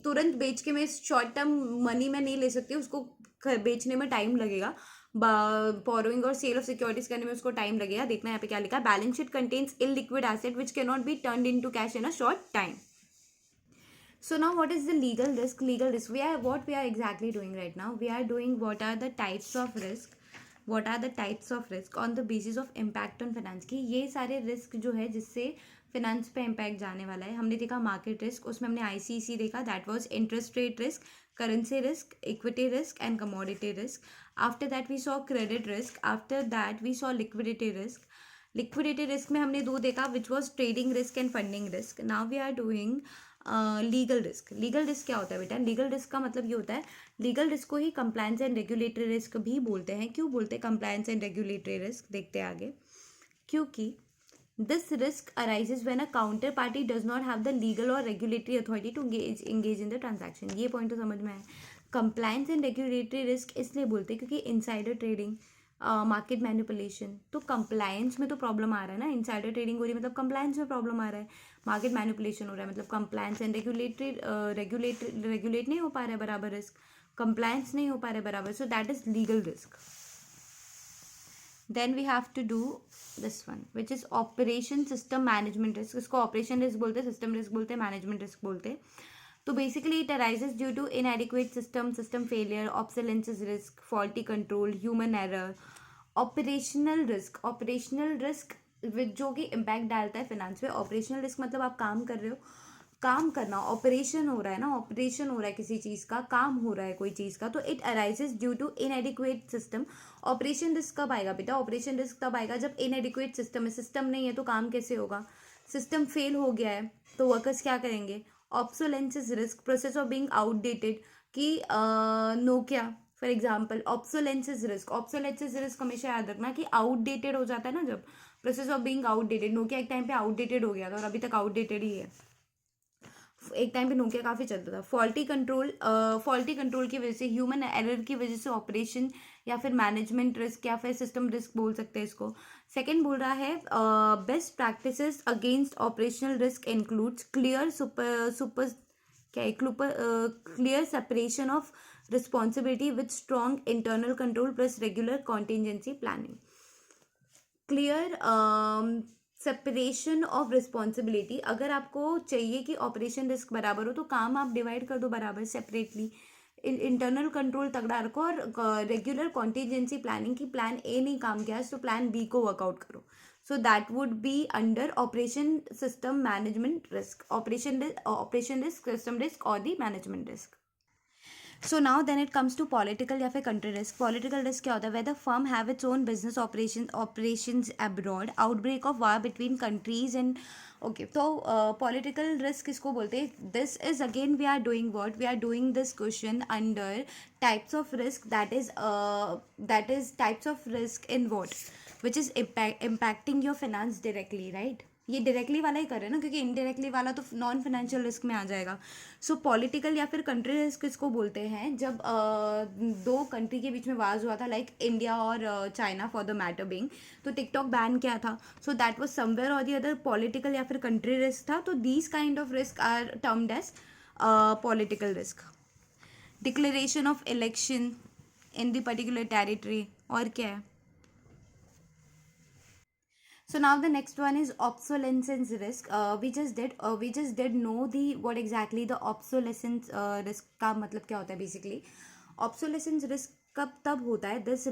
तुरंत बेच के मैं शॉर्ट टर्म मनी में नहीं ले सकती, उसको बेचने में टाइम लगेगा, बोरोइंग और सेल ऑफ सिक्योरिटीज करने में उसको टाइम लगेगा। देखना यहाँ पे क्या लिखा है, balance sheet contains illiquid asset which can not be turned into cash in a short time. So now what is the legal risk? Legal risk, what we are exactly doing right now, we are doing what are the types of risk, what are the types of risk on the basis of impact on finance। की ये सारे risk जो है जिससे finance पे impact जाने वाला है। हमने देखा मार्केट रिस्क, उसमें हमने आईसीसी देखा, that was interest rate risk, currency risk, equity risk and commodity risk. After that we saw credit risk, after that we saw liquidity risk. Liquidity risk में हमने दो देखा which was trading risk and funding risk. Now we are doing legal risk. Legal risk क्या होता है बेटा, legal risk का मतलब ये होता है, लीगल रिस्क को ही कंप्लायंस एंड रेगुलेटरी रिस्क भी बोलते हैं। क्यों बोलते हैं कंप्लायंस एंड रेगुलेटरी रिस्क, देखते हैं आगे। क्योंकि this risk arises when a counter party does not have the legal or regulatory authority to engage in the transaction. ये पॉइंट तो समझ में आया। कंप्लायंस एंड रेगुलेटरी रिस्क इसलिए बोलते हैं क्योंकि इनसाइडर ट्रेडिंग, मार्केट मैनिपुलेशन, तो कंप्लायंस में तो प्रॉब्लम आ रहा है ना, इनसाइडर ट्रेडिंग हो रही है मतलब कंप्लायंस में प्रॉब्लम आ रहा है, मार्केट मैनिपुलेशन हो रहा है मतलब कंप्लायंस एंड रेगुलेट नहीं हो पा रहा है बराबर, रिस्क कंप्लायंस नहीं हो पा रहा है बराबर, so that is legal risk. Then we have to do this one which is operation system management risk. इसको ऑपरेशन रिस्क बोलते हैं, सिस्टम रिस्क बोलते हैं, मैनेजमेंट रिस्क बोलते हैं। तो basically it arises due to inadequate system, system failure, obsolescence risk, faulty control, human error. Operational risk, operational risk जो कि इम्पैक्ट डालता है फिनेंस पे। ऑपरेशनल रिस्क मतलब आप काम कर रहे हो, काम करना, ऑपरेशन हो रहा है ना, ऑपरेशन हो रहा है किसी चीज़ का, काम हो रहा है कोई चीज़ का, तो it arises due to inadequate system. Operation risk कब आएगा बेटा, ऑपरेशन रिस्क तब आएगा जब इनएडिक्वेट सिस्टम है, सिस्टम नहीं है तो काम कैसे होगा, सिस्टम फेल हो गया है तो वर्कर्स क्या करेंगे। Obsolescence risk, process of being outdated, कि Nokia for example obsolescence risk, obsolescence risk हमेशा याद रखना कि आउटडेटेड हो जाता है ना, जब process of being outdated, Nokia एक टाइम पे आउटडेटेड हो गया था और अभी तक आउटडेटेड ही है, एक टाइम पे नोकिया काफ़ी चलता था। फॉल्टी कंट्रोल की वजह से, ह्यूमन एरर की वजह से ऑपरेशन या फिर मैनेजमेंट रिस्क या फिर सिस्टम रिस्क बोल सकते हैं इसको। सेकंड बोल रहा है best practices against operational risk includes clear super super क्या है, clear separation of responsibility with strong internal control plus regular contingency planning. Clear separation of responsibility, अगर आपको चाहिए कि ऑपरेशन रिस्क बराबर हो तो काम आप डिवाइड कर दो बराबर सेपरेटली। इंटरनल कंट्रोल तगड़ा रखो और रेगुलर कॉन्टीजेंसी प्लानिंग की प्लान ए नहीं काम किया तो प्लान बी को वर्कआउट करो। So that would be under operation system management risk, operation risk, system risk और the management risk. So now then it comes to political या फिर कंट्री रिस्क। पॉलिटिकल रिस्क क्या होता है? Whether firm have its own business operations abroad, outbreak of war between countries and okay. तो political risk किसको बोलते हैं? This is again we are doing what, we are doing this question under types of risk, that is types of risk in what which is impacting your finance directly, right? ये directly वाला ही कर रहे हैं ना, क्योंकि indirectly वाला तो नॉन फाइनेंशियल रिस्क में आ जाएगा। सो पॉलिटिकल या फिर कंट्री रिस्क किसको बोलते हैं? जब दो कंट्री के बीच में वार हुआ था, लाइक इंडिया और China for the matter being, तो टिकटॉक बैन किया था। सो दैट वाज समवेयर और दी अदर पॉलिटिकल या फिर कंट्री रिस्क था। तो these kind of risk are termed as political risk. Declaration of election in the particular territory, और क्या है? So now the next one is obsolescence risk. We just did know the what exactly the obsolescence risk का मतलब क्या होता है basically. Obsolescence risk कब तब होता है? This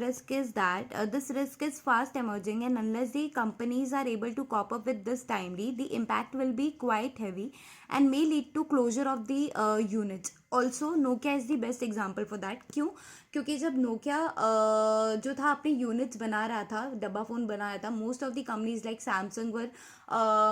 risk is fast emerging and unless the companies are able to cope up with this timely, the impact will be quite heavy and may lead to closure of the units. Also Nokia is the best example for that. क्यों? क्योंकि जब Nokia जो था अपने units बना रहा था, डब्बा फ़ोन बना रहा था, most of the companies like Samsung were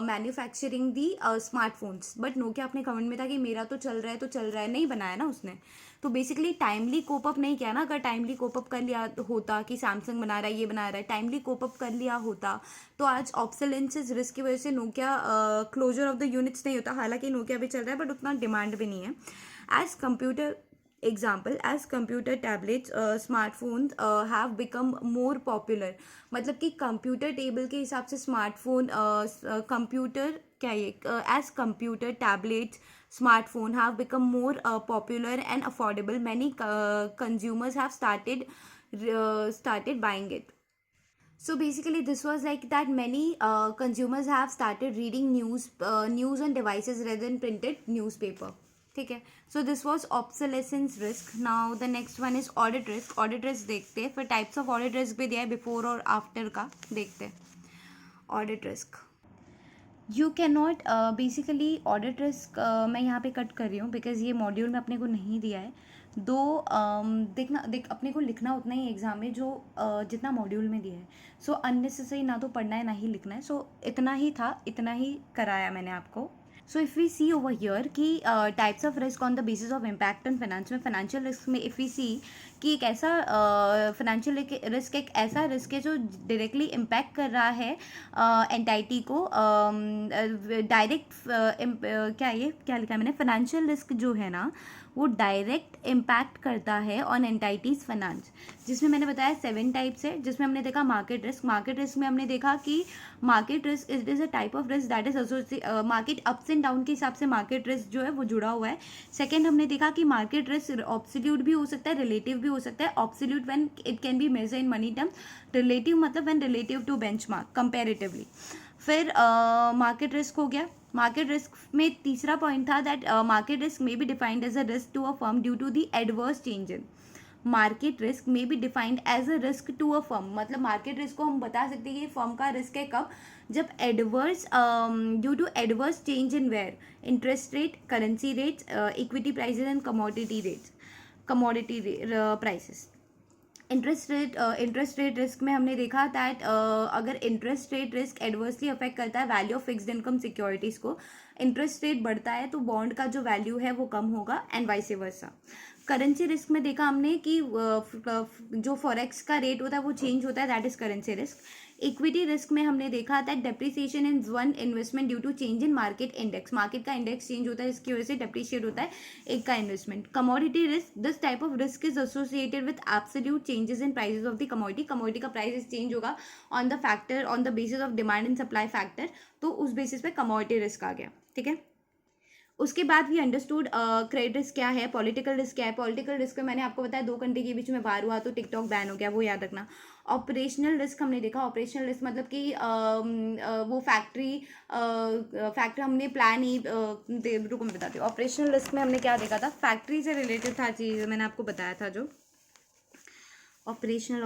manufacturing the smartphones, but Nokia अपने कमेंट में था कि मेरा तो चल रहा है, तो चल रहा है, नहीं बनाया ना उसने। तो बेसिकली टाइमली कोप अप नहीं किया ना। अगर टाइमली कोप अप कर लिया होता कि सैमसंग बना रहा है, ये बना रहा है, टाइमली कोप अप कर लिया होता तो आज ऑब्सोलेंसेस रिस्क की वजह से Nokia closure of the units नहीं होता। हालांकि नोकिया भी चल रहा है बट उतना डिमांड भी नहीं है। As computer tablets, smartphones have become more popular, मतलब कि कंप्यूटर टेबल के हिसाब से स्मार्टफोन कंप्यूटर क्या ये as computer tablets, smartphone have become more popular and affordable, many consumers have started buying it. So basically this was like that many consumers have started reading news on devices rather than printed newspaper. ठीक है। So this was obsolescence risk. Now the next one is audit risk. Audit risk देखते हैं, फिर types of audit risk भी दिया है, before और after का देखते हैं। Audit risk you can not basically audit risk मैं यहाँ पे कट कर रही हूँ बिकॉज ये मॉड्यूल में अपने को नहीं दिया है। देख अपने को लिखना उतना ही एग्जाम में जो जितना मॉड्यूल में दिया है। सो अननेसेसरी ना तो पढ़ना है ना ही लिखना है। सो इतना ही था, इतना ही कराया मैंने आपको। So if we see over here कि types of risk on the basis of impact on finance में, फाइनेंशियल रिस्क में इफ़ वी सी कि एक ऐसा फाइनेंशियल रिस्क एक ऐसा रिस्क है जो डायरेक्टली इम्पैक्ट कर रहा है एंटाइटी को डायरेक्ट क्या लिखा है मैंने? फाइनेंशियल रिस्क जो है ना वो डायरेक्ट इम्पैक्ट करता है ऑन एंटाइटीज फाइनेंस, जिसमें मैंने बताया 7 टाइप्स है। जिसमें हमने देखा मार्केट रिस्क। मार्केट रिस्क में हमने देखा कि market risk it is a type of risk that is market ups and down के हिसाब से मार्केट रिस्क जो है वो जुड़ा हुआ है। सेकेंड हमने देखा कि मार्केट रिस्क ऑब्सोल्यूट भी हो सकता है, रिलेटिव भी हो सकता है। Absolute when it can be measure in money terms, relative मतलब when relative to benchmark comparatively. फिर मार्केट रिस्क हो गया। मार्केट रिस्क में तीसरा पॉइंट था that market risk may be defined as a risk to a firm due to the adverse change in. Market risk may be defined as a risk to a firm, मतलब market risk को हम बता सकते हैं कि firm का risk है कब? जब adverse due to adverse change in where interest rate, currency rates, equity prices and commodity prices. Interest rate risk में हमने देखा दैट अगर interest rate risk adversely affect करता है value of fixed income securities को, इंटरेस्ट रेट बढ़ता है तो बॉन्ड का जो वैल्यू है वो कम होगा and vice versa. Currency risk में देखा हमने कि जो फॉरेक्स का रेट होता है वो चेंज होता है, that is currency risk. Equity risk में हमने देखा that depreciation in one investment due to change in market index, market का इंडेक्स चेंज होता है इसकी वजह से डेप्रिशिएट होता है एक का investment. Commodity risk, this type of risk is associated with absolute changes in prices of the commodity, commodity का प्राइस चेंज होगा on the factor, on the basis of demand and supply factor, तो उस basis पे commodity risk आ गया। ठीक है, उसके बाद वी अंडरस्टूड क्रेडिट रिस्क क्या है, पॉलिटिकल रिस्क क्या है। पॉलिटिकल रिस्क में मैंने आपको बताया 2 कंट्री के बीच में बार हुआ तो टिकटॉक बैन हो गया, वो याद रखना। ऑपरेशनल रिस्क हमने देखा, ऑपरेशनल रिस्क मतलब कि वो फैक्ट्री हमने प्लान ही रुको मैं बताती हूँ। ऑपरेशनल रिस्क में हमने क्या देखा था, फैक्ट्री से रिलेटेड था चीज़, मैंने आपको बताया था जो ऑपरेशनल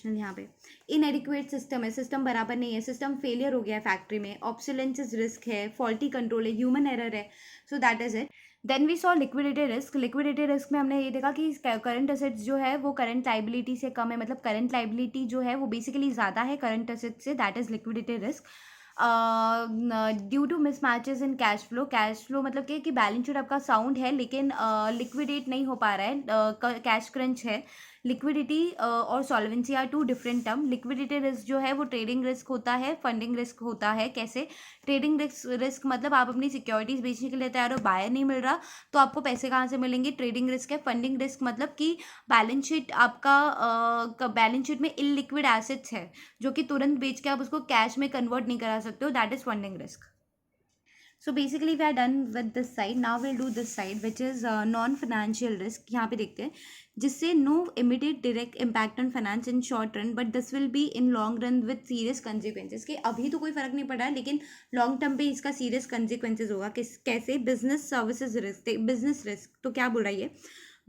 यहाँ पे इनएडिक्वेट सिस्टम है, सिस्टम बराबर नहीं है, सिस्टम फेलियर हो गया है फैक्ट्री में, ऑब्सोलेंसेस रिस्क है, फॉल्टी कंट्रोल है, ह्यूमन एरर है, so that is it. Then we saw liquidity risk. Liquidity risk में हमने ये देखा कि करंट असेट्स जो है वो करंट लाइबिलिटी से कम है, मतलब करंट लाइबिलिटी जो है वो बेसिकली ज़्यादा है करंट असेट से, that is liquidity risk. Due to mismatches in cash flow मतलब कि बैलेंस शीट आपका साउंड है लेकिन लिक्विडेट नहीं हो पा रहा है, कैश क्रंच है। लिक्विडिटी और solvency are 2 different term. Liquidity risk जो है वो ट्रेडिंग रिस्क होता है, फंडिंग रिस्क होता है। कैसे? ट्रेडिंग रिस्क मतलब आप अपनी सिक्योरिटीज बेचने के लिए तैयार हो, बायर नहीं मिल रहा तो आपको पैसे कहाँ से मिलेंगे, ट्रेडिंग रिस्क है। फंडिंग रिस्क मतलब कि बैलेंस शीट आपका बैलेंस शीट में इलिक्विड एसेट्स है जो कि तुरंत बेच के आप उसको कैश में कन्वर्ट नहीं करा सकते हो, that is funding risk. So basically we are done with this side. Now we'll do this side which is non-financial risk. यहाँ पे देखते हैं जिससे no immediate direct impact on finance in short run but this will be in long run with serious consequences. कि अभी तो कोई फर्क नहीं पड़ा है लेकिन long term पे इसका serious consequences होगा। कैसे? business services risk, business risk तो क्या बोल रहा है ये?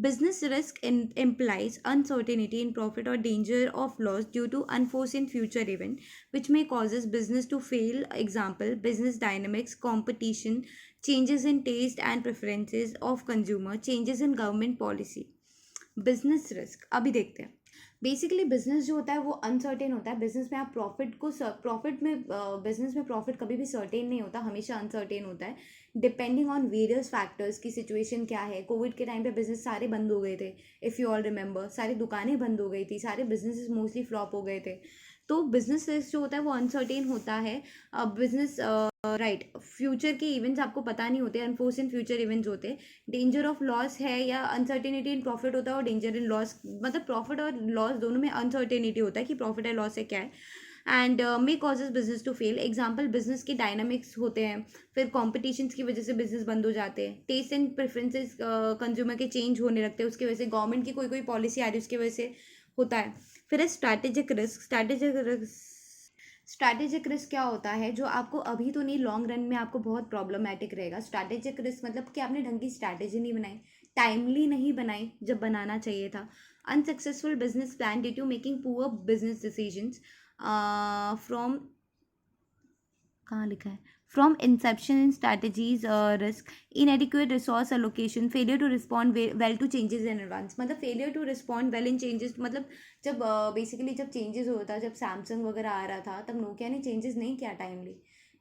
Business risk implies uncertainty in profit or danger of loss due to unforeseen future event, which may causes business to fail. Example: business dynamics, competition, changes in taste and preferences of consumer, changes in government policy. Business risk अभी देखते हैं। Basically business जो होता है वो uncertain होता है। Business में आप बिजनेस में प्रॉफिट कभी भी सर्टेन नहीं होता, हमेशा अनसर्टेन होता है डिपेंडिंग ऑन वेरियस फैक्टर्स की सिचुएशन क्या है। कोविड के टाइम पे बिजनेस सारे बंद हो गए थे, इफ़ यू ऑल रिमेंबर, सारी दुकानें बंद हो गई थी, सारे बिजनेसेस मोस्टली फ्लॉप हो गए थे। तो बिजनेस रिस्क जो होता है वो अनसर्टेन होता है। बिजनेस राइट, फ्यूचर के इवेंट्स आपको पता नहीं होते, अनफोर्सिन फ्यूचर इवेंट्स होते हैं। डेंजर ऑफ लॉस है या अनसर्टेनिटी इन प्रॉफिट होता है और डेंजर इन लॉस, मतलब प्रॉफिट और लॉस दोनों में अनसर्टेनिटी होता है कि प्रॉफिट है लॉस है क्या है। And may causes business to fail. Example business के डायनामिक्स होते हैं, फिर कॉम्पिटिशन की वजह से बिजनेस बंद हो जाते हैं, टेस्ट एंड प्रेफरेंसेस कंज्यूमर के चेंज होने लगते हैं उसकी वजह से, गवर्नमेंट की कोई पॉलिसी आ रही है उसकी वजह से होता है। फिर है स्ट्रैटेजिक रिस्क। स्ट्रैटेजिक रिस्क क्या होता है जो आपको अभी तो नहीं, लॉन्ग रन में आपको बहुत प्रॉब्लमेटिक रहेगा। स्ट्रैटेजिक रिस्क मतलब कि आपने ढंग की स्ट्रैटेजी नहीं बनाई, टाइमली नहीं बनाई जब बनाना चाहिए था। Unsuccessful business plan due to making poor business decisions from, कहाँ लिखा है, from inception in strategies risk. Inadequate resource allocation, failure to respond well to changes in advance, मतलब failure to respond well in changes, मतलब जब basically जब changes होता, जब Samsung वगैरह आ रहा था तब नोकिया ने चेंजेस नहीं किया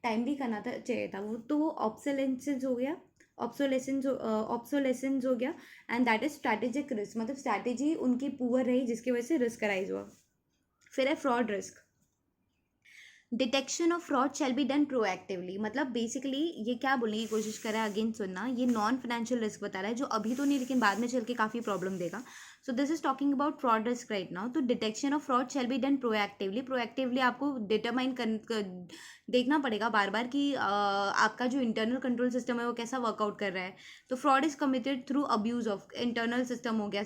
टाइमली करना था चाहिए था वो, तो वो ऑब्सोलेंसेंस हो गया, ऑब्सोलेसेंस हो गया and that is strategic risk, मतलब स्ट्रैटेजी उनकी पुअर रही जिसकी वजह से रिस्क अराइज हुआ। फिर है fraud risk. Detection of fraud shall be done proactively, मतलब बेसिकली ये क्या बोलने की कोशिश कर रहा है, अगेन सुनना, ये नॉन फाइनेंशियल रिस्क बता रहा है जो अभी तो नहीं लेकिन बाद में चल के काफ़ी प्रॉब्लम देगा। So this is talking about fraud risk right now. तो detection of fraud shall be done proactively आपको डिटरमाइन देखना पड़ेगा बार बार कि आपका जो इंटरनल कंट्रोल सिस्टम है वो कैसा वर्कआउट कर रहा है। तो fraud is committed through abuse of internal system हो गया,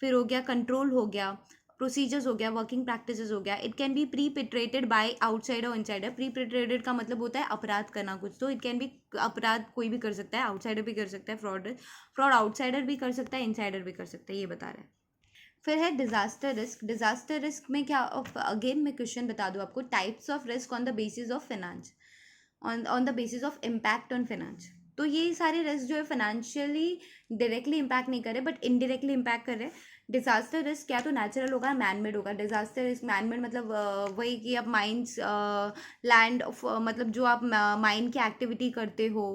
फिर हो गया कंट्रोल, हो गया प्रोसीजर्स, हो गया वर्किंग प्रैक्टिसेस, हो गया। It can be perpetrated by outsider or insider. Perpetrated का मतलब होता है अपराध करना कुछ, तो इट कैन बी, अपराध कोई भी कर सकता है, आउटसाइडर भी कर सकता है, फ्रॉड आउटसाइडर भी कर सकता है, इनसाइडर भी कर सकता है, ये बता रहा है। फिर है डिजास्टर रिस्क। डिजास्टर रिस्क में क्या, अगेन मैं क्वेश्चन बता दूँ आपको, types of risk on the basis of finance, on the basis of impact on finance. तो ये सारे रिस्क जो है फाइनेंशियली डायरेक्टली इम्पैक्ट नहीं कर रहे बट इनडायरेक्टली इम्पैक्ट कर रहे हैं। डिजास्टर रिस्क क्या तो नेचुरल होगा, मैन मेड होगा। डिजास्टर रिस्क मैन मेड मतलब वही कि अब माइंस लैंड मतलब जो आप माइन की एक्टिविटी करते हो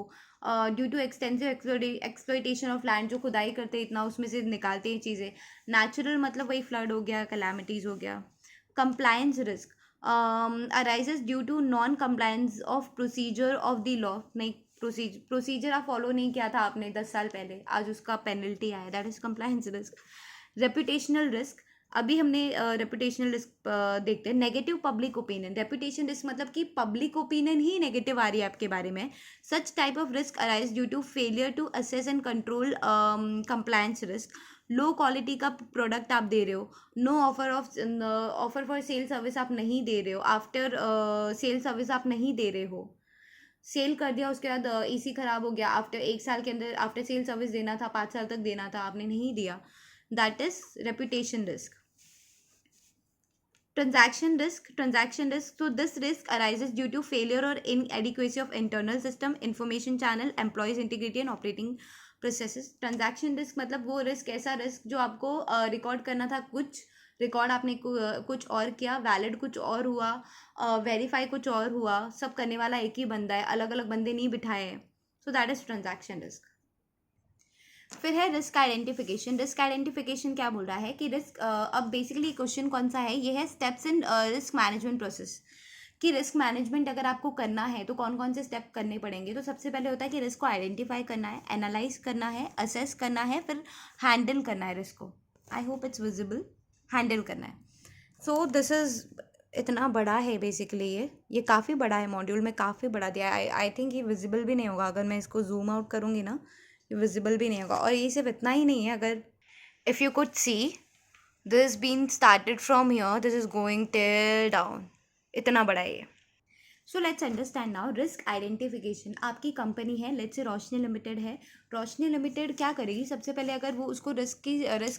due to extensive exploitation of land, जो खुदाई करते हैं इतना उसमें से निकालते हैं चीज़ें। नेचुरल मतलब वही फ्लड हो गया, कैलामिटीज़ हो गया। Compliance risk arises due to non compliance of procedure of the law. नहीं, प्रोसीजर आप फॉलो नहीं किया था आपने 10 साल पहले, आज उसका पेनल्टी आया, that is compliance risk. Reputational risk, अभी हमने रेपुटेशनल रिस्क देखते हैं। Negative public opinion, reputation risk मतलब कि पब्लिक ओपिनियन ही नेगेटिव आ रही है आपके बारे में। Such type of risk arise due to failure to assess and control compliance risk. Low quality का प्रोडक्ट आप दे रहे हो, no offer for sale service आप नहीं दे रहे हो, आफ्टर सेल सर्विस आप नहीं दे रहे हो, सेल कर दिया उसके बाद ईसी खराब हो गया, आफ्टर 1 साल के अंदर आफ्टर सेल सर्विस देना था, 5 साल तक देना था, आपने नहीं दिया, that is reputation risk. transaction risk, so this risk arises due to failure or inadequacy of internal system, information channel, employees integrity and operating processes। Transaction risk मतलब वो रिस्क, ऐसा रिस्क जो आपको रिकॉर्ड करना था कुछ, रिकॉर्ड आपने कुछ और किया, वैलिड कुछ और हुआ, वेरीफाई कुछ और हुआ, सब करने वाला एक ही बंदा है, अलग अलग बंदे नहीं बिठाए हैं, सो दैट इज ट्रांजैक्शन रिस्क। फिर है रिस्क आइडेंटिफिकेशन। रिस्क आइडेंटिफिकेशन क्या बोल रहा है कि रिस्क, अब बेसिकली क्वेश्चन कौन सा है, ये है steps in risk management process, कि रिस्क मैनेजमेंट अगर आपको करना है तो कौन कौन से स्टेप करने पड़ेंगे। तो सबसे पहले होता है कि रिस्क को आइडेंटिफाई करना है, एनालाइज करना है, असेस करना है, फिर हैंडल करना है रिस्क को। I hope it's visible. Handle करना है। सो दिस इज़, इतना बड़ा है बेसिकली, ये काफ़ी बड़ा है, मॉड्यूल में काफ़ी बड़ा दिया है। आई थिंक ये विजिबल भी नहीं होगा अगर मैं इसको जूम आउट करूँगी ना, ये विजिबल भी नहीं होगा। और ये सिर्फ इतना ही नहीं है, अगर if you could see this been started from here, this is going till down, इतना बड़ा है ये। So let's understand now risk identification. आपकी कंपनी है, लेट्स से रोशनी लिमिटेड है। रोशनी लिमिटेड क्या करेगी, सबसे पहले अगर वो उसको रिस्क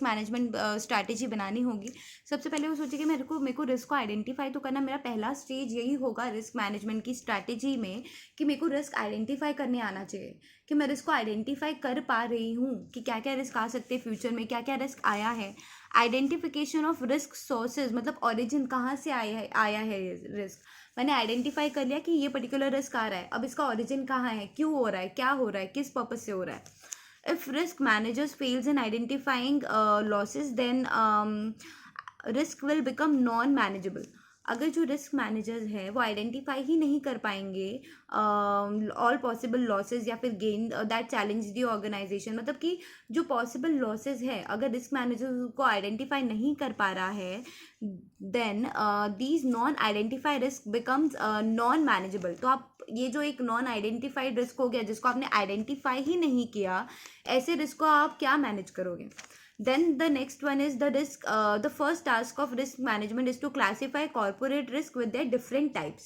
मैनेजमेंट स्ट्रैटेजी बनानी होगी, सबसे पहले वो सोचेगी मेरे को रिस्क को आइडेंटिफाई तो करना, मेरा पहला स्टेज यही होगा रिस्क मैनेजमेंट की स्ट्रैटेजी में कि मेरे को रिस्क आइडेंटिफाई करने आना चाहिए, कि मैं रिस्क को आइडेंटिफाई कर पा रही हूँ कि क्या क्या रिस्क आ सकते हैं फ्यूचर में, क्या क्या रिस्क आया है। आइडेंटिफिकेशन ऑफ रिस्क सोर्सेज मतलब ऑरिजिन कहाँ से आया है रिस्क। मैंने आइडेंटिफाई कर लिया कि ये पर्टिकुलर रिस्क आ रहा है, अब इसका ओरिजिन कहाँ है, क्यों हो रहा है, क्या हो रहा है, किस पर्पज से हो रहा है। If risk managers fails in identifying losses then risk will become non manageable. अगर जो रिस्क मैनेजर्स है वो आइडेंटिफाई ही नहीं कर पाएंगे ऑल पॉसिबल लॉसेज या फिर gain that challenge the organization, मतलब कि जो पॉसिबल लॉसेज है अगर रिस्क मैनेजर को आइडेंटिफाई नहीं कर पा रहा है, then these non identify risk becomes non manageable. तो आप ये जो एक नॉन आइडेंटिफाइड रिस्क हो गया जिसको आपने आइडेंटिफाई ही नहीं किया, ऐसे रिस्क को आप क्या मैनेज करोगे। Then the next one is the risk. The first task of risk management is to classify corporate risk with their different types.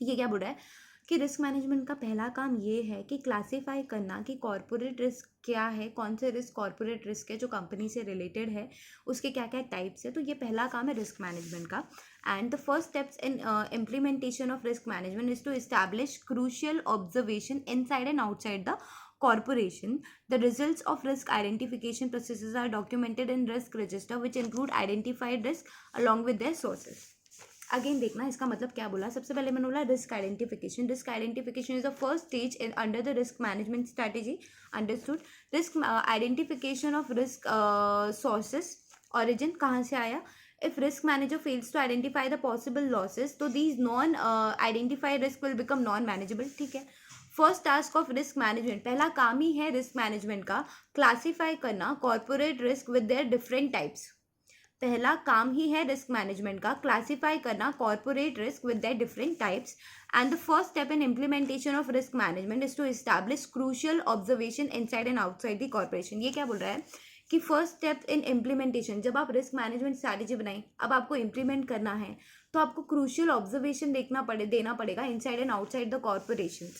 ये क्या बोल रहा है कि रिस्क मैनेजमेंट का पहला काम ये है कि क्लासीफाई करना कि कॉर्पोरेट रिस्क क्या है, कौन से रिस्क कॉर्पोरेट रिस्क है जो कंपनी से रिलेटेड है, उसके क्या क्या टाइप्स है। तो ये पहला काम है रिस्क मैनेजमेंट का। And the first steps in implementation of risk management is to establish crucial observation inside and outside the corporation. The results of risk identification processes are documented in risk register which include identified risk along with their sources. Again देखना इसका मतलब क्या बोला। सबसे पहले मैंने बोला risk identification. Risk identification is the first stage in under the risk management strategy. Understood. Risk identification of risk sources, origin कहाँ से आया। If risk manager fails to identify the possible losses तो these non identified risk will become non manageable. ठीक है। First task of risk management, पहला काम ही है रिस्क मैनेजमेंट का क्लासीफाई करना corporate risk with their different types. पहला काम ही है रिस्क मैनेजमेंट का क्लासीफाई करना corporate risk with their different types. And the first step in implementation of risk management is to establish crucial observation inside and outside the corporation. ये क्या बोल रहा है कि फर्स्ट स्टेप इन इम्प्लीमेंटेशन, जब आप रिस्क मैनेजमेंट स्ट्रैटेजी बनाई, अब आपको इम्प्लीमेंट करना है तो आपको क्रूशियल ऑब्जर्वेशन देना पड़ेगा inside and outside the corporation.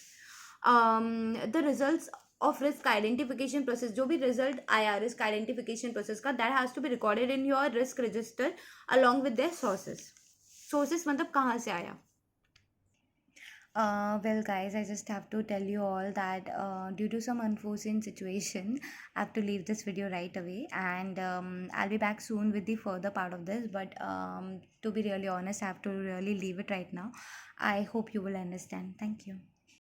The results of risk identification process, जो भी रिजल्ट आया रिस्क आइडेंटिफिकेशन प्रोसेस का, that has to be recorded in your risk register along with their sources. Sources मतलब कहाँ से आया। Well, guys, I just have to tell you all that due to some unforeseen situation, I have to leave this video right away, and I'll be back soon with the further part of this. But to be really honest, I have to really leave it right now. I hope you will understand. Thank you.